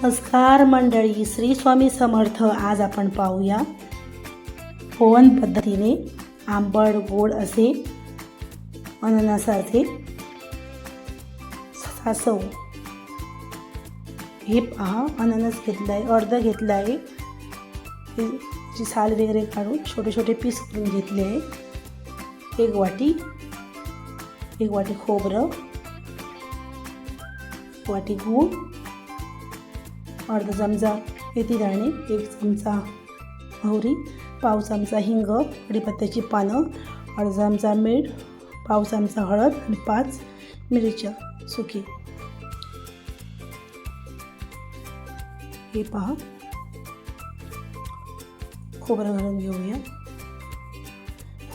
नमस्कार मंडळी, श्री स्वामी समर्थ. आज आपण पाहूया ओव्हन पद्धतीने आंबट गोड असे अननसाचे सासव. हे पहा, अननस घेतला आहे, अर्ध घेतला आहे. ची साल वगैरे काढून छोटे छोटे पीस करून घेतले आहे. एक वाटी खोबरं, वाटी गूळ, अर्धा चमचा मेथी दाणे, एक चमचा मोहरी, पाव चमचा हिंग, कढीपत्त्याची पानं, अर्धा चमचा मीठ, पाव चमचा हळद आणि 5 मिरच्या सुकी. हे पहा, खोबरं घालून घेऊया.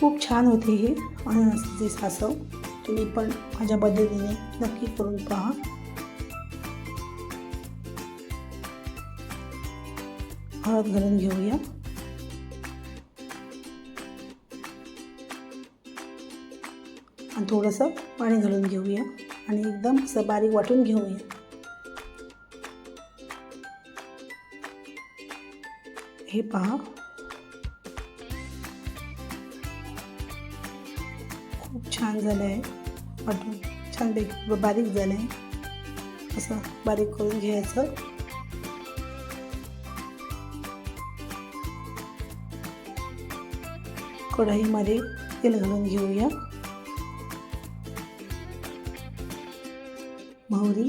खूप छान होते हे अननसाचे सासव. तुम्ही पण माझ्या पद्धतीने नक्की करून पहा. हळद घालून घेऊया. आणि थोडंसं पाणी घालून घेऊया आणि एकदम असं बारीक वाटून घेऊया. हे पहा, खूप छान झालं आहे. वाटून छानपैकी बारीक झालं आहे. असं बारीक करून घ्यायचं. कढईमध्ये तेल घालून घेऊया. मोहरी,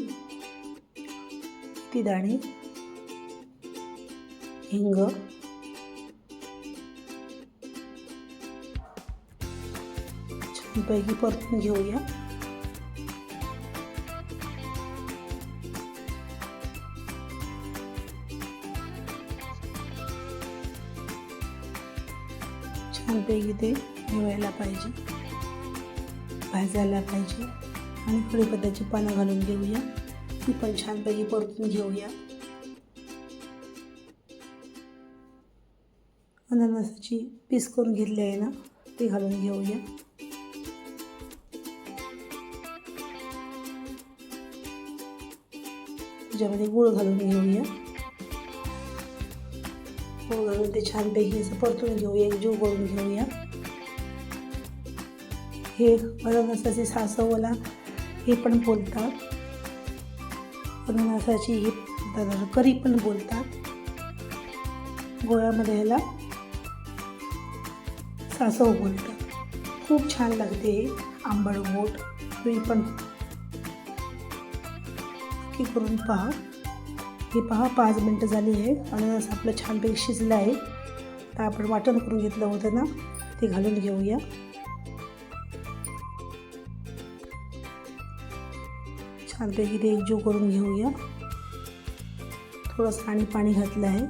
मेथी दाणे, हिंग, छानपैकी परतून घेऊया. छानपैकी ते ठेवायला पाहिजे, भाजायला पाहिजे. आणि कढीपत्त्याची पानं घालून घेऊया. ती पण छानपैकी परतून घेऊया. अननसाची पीस करून घेतली आहे ना, ते घालून घेऊया. त्याच्यामध्ये गूळ घालून घेऊया. गूळ घालून ते छानपैकी असं परतून घेऊया, एकजीव करून घेऊया. हे अननसाचे सासवला हे पण बोलतात. अननसाची ही करी पण बोलतात. गोव्यामध्ये ह्याला सासव बोलतात. खूप छान लागते हे आंबट गोड. तुम्ही पण नक्की करून पहा. हे पहा, 5 मिनटं झाली आहे. अननस आपलं छानपैकी शिजलं आहे. तर आपण वाटण करून घेतलं होतं ना, ते घालून घेऊया. छानपैकी ते एकजीव करून घेऊया. थोडंसं आणि पाणी घातलं आहे.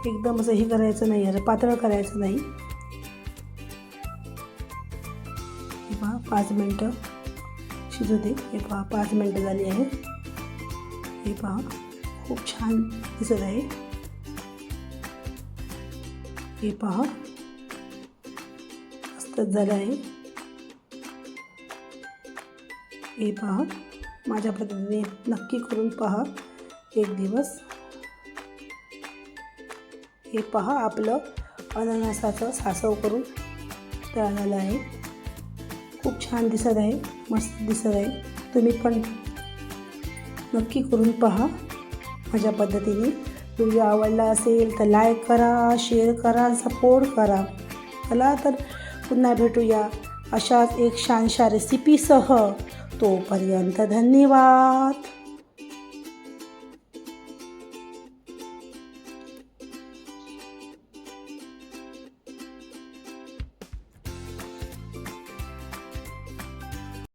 एकदम असं हे करायचं नाही, अरे पातळ करायचं नाही. हे पहा, 5 मिनटं शिजू दे. हे पहा, 5 मिनटं झाली आहे. हे पहा, खूप छान दिसत आहे. हे पहा, मस्तच झालं आहे. हे पहा, माझ्या पद्धतीने नक्की करून पहा एक दिवस. हे पहा, आपलं अननसाचं सासव करून तयार झालं आहे. खूप छान दिसत आहे, मस्त दिसत आहे. तुम्ही पण नक्की करून पहा माझ्या पद्धतीने. व्हिडिओ आवडला असेल तर लाईक करा, शेअर करा, सपोर्ट करा. चला तर पुन्हा भेटूया अशाच एक छानशा रेसिपीसह. तोपर्यंत धन्यवाद.